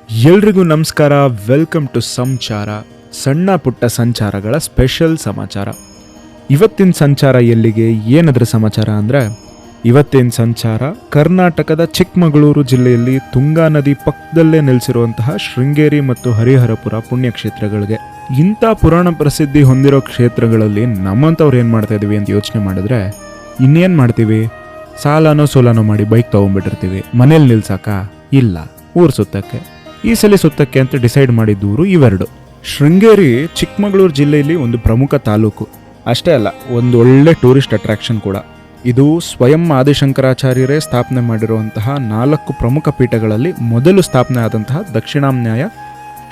ಎಲ್ರಿಗೂ ನಮಸ್ಕಾರ. Welcome to ಸಂಚಾರ, ಸಣ್ಣ ಪುಟ್ಟ ಸಂಚಾರಗಳ ಸ್ಪೆಷಲ್ ಸಮಾಚಾರ. ಇವತ್ತಿನ ಸಂಚಾರ ಎಲ್ಲಿಗೆ, ಏನದ್ರ ಸಮಾಚಾರ ಅಂದರೆ, ಇವತ್ತಿನ ಸಂಚಾರ ಕರ್ನಾಟಕದ ಚಿಕ್ಕಮಗಳೂರು ಜಿಲ್ಲೆಯಲ್ಲಿ ತುಂಗಾ ನದಿ ಪಕ್ಕದಲ್ಲೇ ನೆಲೆಸಿರುವಂತಹ ಶೃಂಗೇರಿ ಮತ್ತು ಹರಿಹರಪುರ ಪುಣ್ಯಕ್ಷೇತ್ರಗಳಿಗೆ. ಇಂಥ ಪುರಾಣ ಪ್ರಸಿದ್ಧಿ ಹೊಂದಿರೋ ಕ್ಷೇತ್ರಗಳಲ್ಲಿ ನಮ್ಮಂಥವ್ರು ಏನು ಮಾಡ್ತಾ ಇದೀವಿ ಅಂತ ಯೋಚನೆ ಮಾಡಿದ್ರೆ, ಇನ್ನೇನು ಮಾಡ್ತೀವಿ, ಸಾಲನೋ ಸೋಲನೋ ಮಾಡಿ ಬೈಕ್ ತೊಗೊಂಡ್ಬಿಟ್ಟಿರ್ತೀವಿ. ಮನೇಲಿ ನಿಲ್ಸಕ್ಕ ಇಲ್ಲ, ಊರು ಸುತ್ತಕ್ಕೆ. ಈ ಸಲ ಸುತ್ತಕ್ಕೆ ಅಂತ ಡಿಸೈಡ್ ಮಾಡಿದ್ದೂರು ಇವೆರಡು. ಶೃಂಗೇರಿ ಚಿಕ್ಕಮಗಳೂರು ಜಿಲ್ಲೆಯಲ್ಲಿ ಒಂದು ಪ್ರಮುಖ ತಾಲೂಕು ಅಷ್ಟೇ ಅಲ್ಲ, ಒಂದು ಒಳ್ಳೆ ಟೂರಿಸ್ಟ್ ಅಟ್ರಾಕ್ಷನ್ ಕೂಡ. ಇದು ಸ್ವಯಂ ಆದಿಶಂಕರಾಚಾರ್ಯರೇ ಸ್ಥಾಪನೆ ಮಾಡಿರುವಂತಹ 4 ಪ್ರಮುಖ ಪೀಠಗಳಲ್ಲಿ ಮೊದಲು ಸ್ಥಾಪನೆ ಆದಂತಹ ದಕ್ಷಿಣಾಮ್ನಾಯ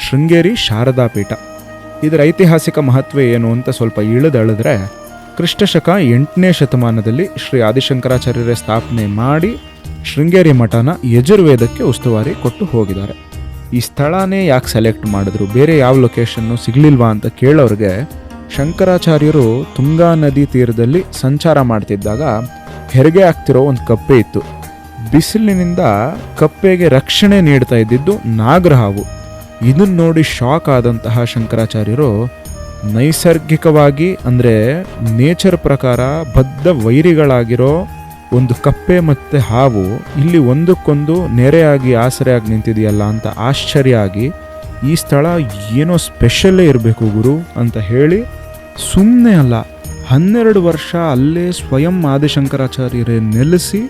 ಶೃಂಗೇರಿ ಶಾರದಾ ಪೀಠ. ಇದರ ಐತಿಹಾಸಿಕ ಮಹತ್ವ ಏನು ಅಂತ ಸ್ವಲ್ಪ ಇಳಿದಳಿದ್ರೆ, ಕ್ರಿಸ್ತಶಕ 8ನೇ ಶತಮಾನದಲ್ಲಿ ಶ್ರೀ ಆದಿಶಂಕರಾಚಾರ್ಯರೇ ಸ್ಥಾಪನೆ ಮಾಡಿ ಶೃಂಗೇರಿ ಮಠನ ಯಜುರ್ವೇದಕ್ಕೆ ಉಸ್ತುವಾರಿ ಕೊಟ್ಟು ಹೋಗಿದ್ದಾರೆ. ಈ ಸ್ಥಳನೇ ಯಾಕೆ ಸೆಲೆಕ್ಟ್ ಮಾಡಿದ್ರು, ಬೇರೆ ಯಾವ ಲೊಕೇಶನ್ನು ಸಿಗ್ಲಿಲ್ವಾ ಅಂತ ಕೇಳೋರಿಗೆ, ಶಂಕರಾಚಾರ್ಯರು ತುಂಗಾ ನದಿ ತೀರದಲ್ಲಿ ಸಂಚಾರ ಮಾಡ್ತಿದ್ದಾಗ ಹೆರಿಗೆ ಆಗ್ತಿರೋ ಒಂದು ಕಪ್ಪೆ ಇತ್ತು. ಬಿಸಿಲಿನಿಂದ ಕಪ್ಪೆಗೆ ರಕ್ಷಣೆ ನೀಡ್ತಾ ಇದ್ದಿದ್ದು ನಾಗರಹಾವು. ಇದನ್ನು ನೋಡಿ ಶಾಕ್ ಆದಂತಹ ಶಂಕರಾಚಾರ್ಯರು ನೈಸರ್ಗಿಕವಾಗಿ ಅಂದರೆ ನೇಚರ್ ಪ್ರಕಾರ ಬದ್ಧ ವೈರಿಗಳಾಗಿರೋ ಒಂದು ಕಪ್ಪೆ ಮತ್ತು ಹಾವು ಇಲ್ಲಿ ಒಂದಕ್ಕೊಂದು ನೆರೆಯಾಗಿ ಆಸರೆಯಾಗಿ ನಿಂತಿದೆಯಲ್ಲ ಅಂತ ಆಶ್ಚರ್ಯ ಆಗಿ, ಈ ಸ್ಥಳ ಏನೋ ಸ್ಪೆಷಲ್ಲೇ ಇರಬೇಕು ಗುರು ಅಂತ ಹೇಳಿ ಸುಮ್ಮನೆ ಅಲ್ಲ 12 ವರ್ಷ ಅಲ್ಲೇ ಸ್ವಯಂ ಆದಿಶಂಕರಾಚಾರ್ಯರೇ ನೆಲೆಸಿ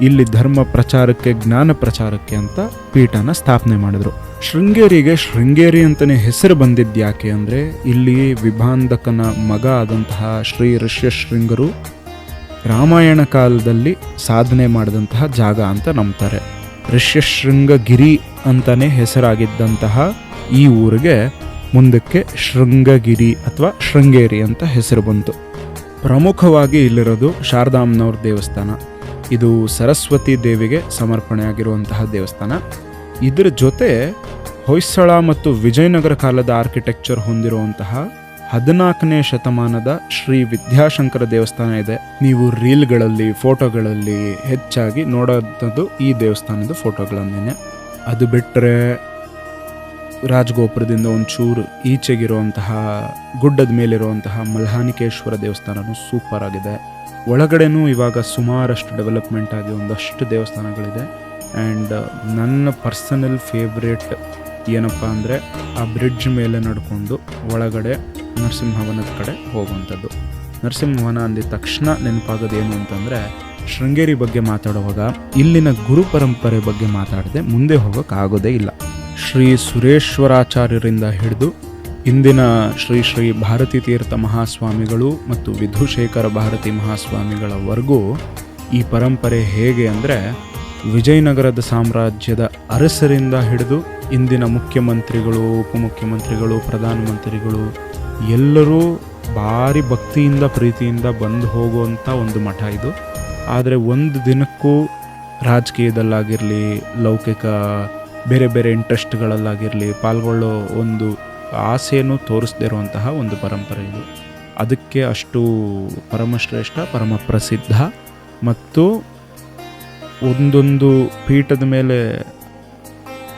ಇಲ್ಲಿ ಧರ್ಮ ಪ್ರಚಾರಕ್ಕೆ, ಜ್ಞಾನ ಪ್ರಚಾರಕ್ಕೆ ಅಂತ ಪೀಠನ ಸ್ಥಾಪನೆ ಮಾಡಿದ್ರು. ಶೃಂಗೇರಿಗೆ ಶೃಂಗೇರಿ ಅಂತಲೇ ಹೆಸರು ಬಂದಿದ್ಯಾಕೆ ಅಂದರೆ, ಇಲ್ಲಿ ವಿಭಾಂಧಕನ ಮಗ ಆದಂತಹ ಶ್ರೀ ಋಷ್ಯಶೃಂಗರು ರಾಮಾಯಣ ಕಾಲದಲ್ಲಿ ಸಾಧನೆ ಮಾಡಿದಂತಹ ಜಾಗ ಅಂತ ನಂಬ್ತಾರೆ. ಋಷ್ಯಶೃಂಗಗಿರಿ ಅಂತಲೇ ಹೆಸರಾಗಿದ್ದಂತಹ ಈ ಊರಿಗೆ ಮುಂದಕ್ಕೆ ಶೃಂಗಗಿರಿ ಅಥವಾ ಶೃಂಗೇರಿ ಅಂತ ಹೆಸರು ಬಂತು. ಪ್ರಮುಖವಾಗಿ ಇಲ್ಲಿರೋದು ಶಾರದಾಂಬನವ್ರ ದೇವಸ್ಥಾನ. ಇದು ಸರಸ್ವತಿ ದೇವಿಗೆ ಸಮರ್ಪಣೆಯಾಗಿರುವಂತಹ ದೇವಸ್ಥಾನ. ಇದರ ಜೊತೆ ಹೊಯ್ಸಳ ಮತ್ತು ವಿಜಯನಗರ ಕಾಲದ ಆರ್ಕಿಟೆಕ್ಚರ್ ಹೊಂದಿರುವಂತಹ 14ನೇ ಶತಮಾನದ ಶ್ರೀ ವಿದ್ಯಾಶಂಕರ ದೇವಸ್ಥಾನ ಇದೆ. ನೀವು ರೀಲ್ಗಳಲ್ಲಿ, ಫೋಟೋಗಳಲ್ಲಿ ಹೆಚ್ಚಾಗಿ ನೋಡೋದು ಈ ದೇವಸ್ಥಾನದ ಫೋಟೋಗಳನ್ನೇ. ಅದು ಬಿಟ್ಟರೆ ರಾಜಗೋಪುರದಿಂದ ಒಂಚೂರು ಈಚೆಗಿರುವಂತಹ ಗುಡ್ಡದ ಮೇಲಿರುವಂತಹ ಮಲ್ಹಾನಿಕೇಶ್ವರ ದೇವಸ್ಥಾನವೂ ಸೂಪರ್ ಆಗಿದೆ. ಒಳಗಡೆನೂ ಇವಾಗ ಸುಮಾರಷ್ಟು ಡೆವಲಪ್ಮೆಂಟ್ ಆಗಿ ಒಂದಷ್ಟು ದೇವಸ್ಥಾನಗಳಿದೆ. ಆ್ಯಂಡ್ ನನ್ನ ಪರ್ಸನಲ್ ಫೇವ್ರೇಟ್ ಏನಪ್ಪ ಅಂದರೆ, ಆ ಬ್ರಿಡ್ಜ್ ಮೇಲೆ ನಡ್ಕೊಂಡು ಒಳಗಡೆ ನರಸಿಂಹವನದ ಕಡೆ ಹೋಗುವಂಥದ್ದು. ನರಸಿಂಹವನ ಅಂದಿದ ತಕ್ಷಣ ನೆನಪಾಗೋದು ಏನು ಅಂತಂದರೆ, ಶೃಂಗೇರಿ ಬಗ್ಗೆ ಮಾತಾಡುವಾಗ ಇಲ್ಲಿನ ಗುರು ಪರಂಪರೆ ಬಗ್ಗೆ ಮಾತಾಡದೆ ಮುಂದೆ ಹೋಗೋಕ್ಕಾಗೋದೇ ಇಲ್ಲ. ಶ್ರೀ ಸುರೇಶ್ವರಾಚಾರ್ಯರಿಂದ ಹಿಡಿದು ಇಂದಿನ ಶ್ರೀ ಶ್ರೀ ಭಾರತೀ ತೀರ್ಥ ಮಹಾಸ್ವಾಮಿಗಳು ಮತ್ತು ವಿಧುಶೇಖರ ಭಾರತಿ ಮಹಾಸ್ವಾಮಿಗಳವರೆಗೂ ಈ ಪರಂಪರೆ ಹೇಗೆ ಅಂದರೆ, ವಿಜಯನಗರದ ಸಾಮ್ರಾಜ್ಯದ ಅರಸರಿಂದ ಹಿಡಿದು ಇಂದಿನ ಮುಖ್ಯಮಂತ್ರಿಗಳು, ಉಪಮುಖ್ಯಮಂತ್ರಿಗಳು, ಪ್ರಧಾನಮಂತ್ರಿಗಳು ಎಲ್ಲರೂ ಭಾರಿ ಭಕ್ತಿಯಿಂದ ಪ್ರೀತಿಯಿಂದ ಬಂದು ಹೋಗುವಂಥ ಒಂದು ಮಠ ಇದು. ಆದರೆ ಒಂದು ದಿನಕ್ಕೂ ರಾಜಕೀಯದಲ್ಲಾಗಿರಲಿ, ಲೌಕಿಕ ಬೇರೆ ಬೇರೆ ಇಂಟ್ರೆಸ್ಟ್ಗಳಲ್ಲಾಗಿರಲಿ ಪಾಲ್ಗೊಳ್ಳೋ ಒಂದು ಆಸೆಯನ್ನು ತೋರಿಸದೇ ಇರುವಂತಹ ಒಂದು ಪರಂಪರೆ ಇದು. ಅದಕ್ಕೆ ಅಷ್ಟು ಪರಮಶ್ರೇಷ್ಠ, ಪರಮ ಪ್ರಸಿದ್ಧ. ಮತ್ತು ಒಂದೊಂದು ಪೀಠದ ಮೇಲೆ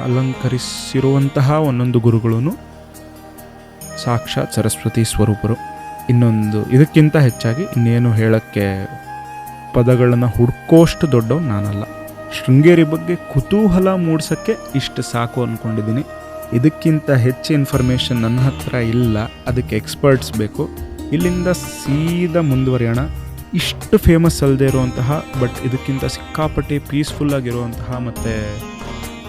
ಅಲಂಕರಿಸಿರುವಂತಹ ಒಂದೊಂದು ಗುರುಗಳೂ ಸಾಕ್ಷಾತ್ ಸರಸ್ವತಿ ಸ್ವರೂಪರು. ಇನ್ನೊಂದು ಇದಕ್ಕಿಂತ ಹೆಚ್ಚಾಗಿ ಇನ್ನೇನು ಹೇಳೋಕ್ಕೆ ಪದಗಳನ್ನು ಹುಡ್ಕೋಷ್ಟು ದೊಡ್ಡವನು ನಾನಲ್ಲ. ಶೃಂಗೇರಿ ಬಗ್ಗೆ ಕುತೂಹಲ ಮೂಡಿಸೋಕ್ಕೆ ಇಷ್ಟು ಸಾಕು ಅಂದ್ಕೊಂಡಿದ್ದೀನಿ. ಇದಕ್ಕಿಂತ ಹೆಚ್ಚು ಇನ್ಫಾರ್ಮೇಷನ್ ನನ್ನ ಹತ್ರ ಇಲ್ಲ, ಅದಕ್ಕೆ ಎಕ್ಸ್ಪರ್ಟ್ಸ್ ಬೇಕು. ಇಲ್ಲಿಂದ ಸೀದಾ ಮುಂದುವರಿಯೋಣ. ಇಷ್ಟು ಫೇಮಸ್ ಅಲ್ಲದೆ ಇರುವಂತಹ ಬಟ್ ಇದಕ್ಕಿಂತ ಸಿಕ್ಕಾಪಟ್ಟೆ ಪೀಸ್ಫುಲ್ಲಾಗಿರುವಂತಹ ಮತ್ತು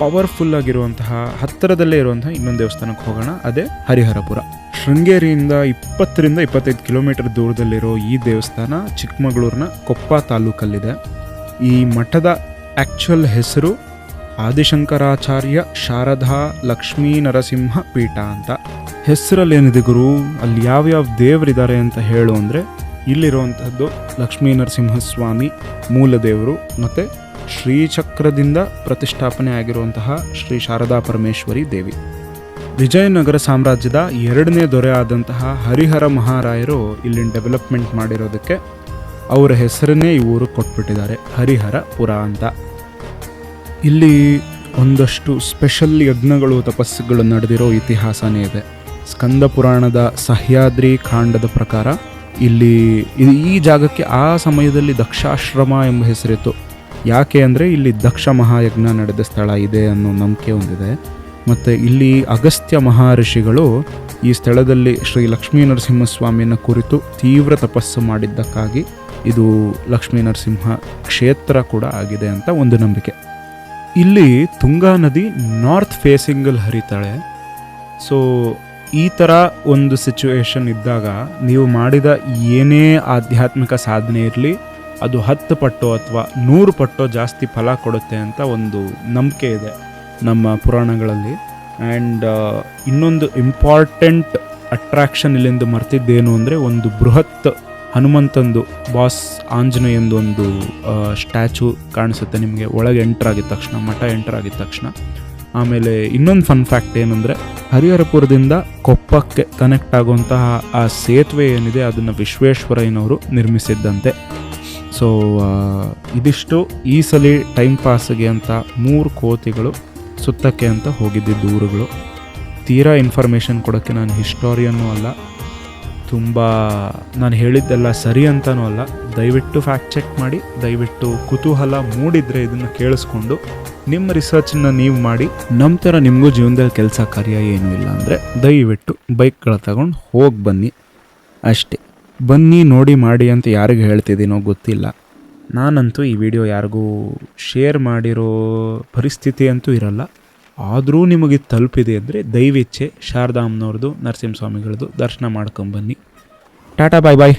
ಪವರ್ಫುಲ್ಲಾಗಿರುವಂತಹ ಹತ್ತಿರದಲ್ಲೇ ಇರುವಂತಹ ಇನ್ನೊಂದು ದೇವಸ್ಥಾನಕ್ಕೆ ಹೋಗೋಣ. ಅದೇ ಹರಿಹರಪುರ. ಶೃಂಗೇರಿಯಿಂದ 20ರಿಂದ 25 ಕಿಲೋಮೀಟರ್ ದೂರದಲ್ಲಿರೋ ಈ ದೇವಸ್ಥಾನ ಚಿಕ್ಕಮಗಳೂರಿನ ಕೊಪ್ಪ ತಾಲೂಕಲ್ಲಿದೆ. ಈ ಮಠದ ಆ್ಯಕ್ಚುಯಲ್ ಹೆಸರು ಆದಿಶಂಕರಾಚಾರ್ಯ ಶಾರದಾ ಲಕ್ಷ್ಮೀ ನರಸಿಂಹ ಪೀಠ ಅಂತ. ಹೆಸರಲ್ಲೇನಿದೆ ಗುರು, ಅಲ್ಲಿ ಯಾವ್ಯಾವ ದೇವರಿದ್ದಾರೆ ಅಂತ ಹೇಳು ಅಂದರೆ, ಇಲ್ಲಿರುವಂಥದ್ದು ಲಕ್ಷ್ಮೀ ನರಸಿಂಹಸ್ವಾಮಿ ಮೂಲ ದೇವರು, ಮತ್ತು ಶ್ರೀಚಕ್ರದಿಂದ ಪ್ರತಿಷ್ಠಾಪನೆ ಆಗಿರುವಂತಹ ಶ್ರೀ ಶಾರದಾ ಪರಮೇಶ್ವರಿ ದೇವಿ. ವಿಜಯನಗರ ಸಾಮ್ರಾಜ್ಯದ 2ನೇ ದೊರೆ ಆದಂತಹ ಹರಿಹರ ಮಹಾರಾಯರು ಇಲ್ಲಿನ ಡೆವಲಪ್ಮೆಂಟ್ ಮಾಡಿರೋದಕ್ಕೆ ಅವರ ಹೆಸರನ್ನೇ ಈ ಊರು ಕೊಟ್ಬಿಟ್ಟಿದ್ದಾರೆ, ಹರಿಹರಪುರ ಅಂತ. ಇಲ್ಲಿ ಒಂದಷ್ಟು ಸ್ಪೆಷಲ್ ಯಜ್ಞಗಳು ತಪಸ್ಸುಗಳು ನಡೆದಿರೋ ಇತಿಹಾಸನೇ ಇದೆ. ಸ್ಕಂದ ಪುರಾಣದ ಸಹ್ಯಾದ್ರಿ ಕಾಂಡದ ಪ್ರಕಾರ ಈ ಜಾಗಕ್ಕೆ ಆ ಸಮಯದಲ್ಲಿ ದಕ್ಷಾಶ್ರಮ ಎಂಬ ಹೆಸರಿತ್ತು. ಯಾಕೆ ಅಂದರೆ ಇಲ್ಲಿ ದಕ್ಷ ಮಹಾಯಜ್ಞ ನಡೆದ ಸ್ಥಳ ಇದೆ ಅನ್ನೋ ನಂಬಿಕೆ ಹೊಂದಿದೆ. ಮತ್ತು ಇಲ್ಲಿ ಅಗಸ್ತ್ಯ ಮಹರ್ಷಿಗಳು ಈ ಸ್ಥಳದಲ್ಲಿ ಶ್ರೀ ಲಕ್ಷ್ಮೀ ನರಸಿಂಹಸ್ವಾಮಿಯನ್ನು ಕುರಿತು ತೀವ್ರ ತಪಸ್ಸು ಮಾಡಿದ್ದಕ್ಕಾಗಿ ಇದು ಲಕ್ಷ್ಮೀ ನರಸಿಂಹ ಕ್ಷೇತ್ರ ಕೂಡ ಆಗಿದೆ ಅಂತ ಒಂದು ನಂಬಿಕೆ. ಇಲ್ಲಿ ತುಂಗಾ ನದಿ ನಾರ್ತ್ ಫೇಸಿಂಗಲ್ಲಿ ಹರಿತಾಳೆ. ಸೊ ಈ ಥರ ಒಂದು ಸಿಚುವೇಶನ್ ಇದ್ದಾಗ ನೀವು ಮಾಡಿದ ಏನೇ ಆಧ್ಯಾತ್ಮಿಕ ಸಾಧನೆ ಇರಲಿ, ಅದು 10 ಪಟ್ಟು ಅಥವಾ 100 ಪಟ್ಟು ಜಾಸ್ತಿ ಫಲ ಕೊಡುತ್ತೆ ಅಂತ ಒಂದು ನಂಬಿಕೆ ಇದೆ ನಮ್ಮ ಪುರಾಣಗಳಲ್ಲಿ. ಆ್ಯಂಡ್ ಇನ್ನೊಂದು ಇಂಪಾರ್ಟೆಂಟ್ ಅಟ್ರಾಕ್ಷನ್ ಇಲ್ಲಿಂದ ಮರ್ತಿದ್ದೇನು ಅಂದರೆ, ಒಂದು ಬೃಹತ್ ಹನುಮಂತಂದು ಬಾಸ್ ಆಂಜನೇಯಂದು ಒಂದು ಸ್ಟ್ಯಾಚು ಕಾಣಿಸುತ್ತೆ ನಿಮಗೆ ಒಳಗೆ ಎಂಟ್ರಾಗಿದ್ದ ತಕ್ಷಣ, ಮಠ ಎಂಟ್ರಾಗಿದ್ದ ತಕ್ಷಣ. ಆಮೇಲೆ ಇನ್ನೊಂದು ಫನ್ ಫ್ಯಾಕ್ಟ್ ಏನಂದರೆ, ಹರಿಹರಪುರದಿಂದ ಕೊಪ್ಪಕ್ಕೆ ಕನೆಕ್ಟ್ ಆಗುವಂತಹ ಆ ಸೇತುವೆ ಏನಿದೆ ಅದನ್ನು ವಿಶ್ವೇಶ್ವರಯ್ಯನವರು ನಿರ್ಮಿಸಿದ್ದಂತೆ. ಸೊ ಇದಿಷ್ಟು ಈ ಸಲ ಟೈಮ್ ಪಾಸ್ಗೆ ಅಂತ 3 ಕೋತಿಗಳು ಸುತ್ತಕ್ಕೆ ಅಂತ ಹೋಗಿದ್ದಿದ್ದು ಊರುಗಳು. ತೀರಾ ಇನ್ಫಾರ್ಮೇಷನ್ ಕೊಡೋಕ್ಕೆ ನಾನು ಹಿಸ್ಟೋರಿಯನ್ನೂ ಅಲ್ಲ, ತುಂಬ ನಾನು ಹೇಳಿದ್ದೆಲ್ಲ ಸರಿ ಅಂತನೂ ಅಲ್ಲ. ದಯವಿಟ್ಟು ಫ್ಯಾಕ್ಟ್ ಚೆಕ್ ಮಾಡಿ, ದಯವಿಟ್ಟು ಕುತೂಹಲ ಮೂಡಿದರೆ ಇದನ್ನು ಕೇಳಿಸ್ಕೊಂಡು ನಿಮ್ಮ ರಿಸರ್ಚನ್ನು ನೀವು ಮಾಡಿ. ನಮ್ಮ ಥರ ನಿಮಗೂ ಜೀವನದಲ್ಲಿ ಕೆಲಸ ಕಾರ್ಯ ಏನೂ ಇಲ್ಲ ಅಂದರೆ ದಯವಿಟ್ಟು ಬೈಕ್ಗಳ ತಗೊಂಡು ಹೋಗಿ ಬನ್ನಿ ಅಷ್ಟೇ. ಬನ್ನಿ ನೋಡಿ ಮಾಡಿ ಅಂತ ಯಾರಿಗೂ ಹೇಳ್ತಿದ್ದೀನೋ ಗೊತ್ತಿಲ್ಲ. ನಾನಂತೂ ಈ ವಿಡಿಯೋ ಯಾರಿಗೂ ಶೇರ್ ಮಾಡಿರೋ ಪರಿಸ್ಥಿತಿ ಅಂತೂ ಇರಲ್ಲ. ಆದರೂ ನಿಮಗೆ ತಲುಪಿದೆ ಅಂದರೆ ದಯವಿಚ್ಛೆ ಶಾರದಾಂಬನವ್ರದ್ದು, ನರಸಿಂಹಸ್ವಾಮಿಗಳದ್ದು ದರ್ಶನ ಮಾಡ್ಕೊಂಬನ್ನಿ. ಟಾಟಾ, ಬಾಯ್ ಬಾಯ್.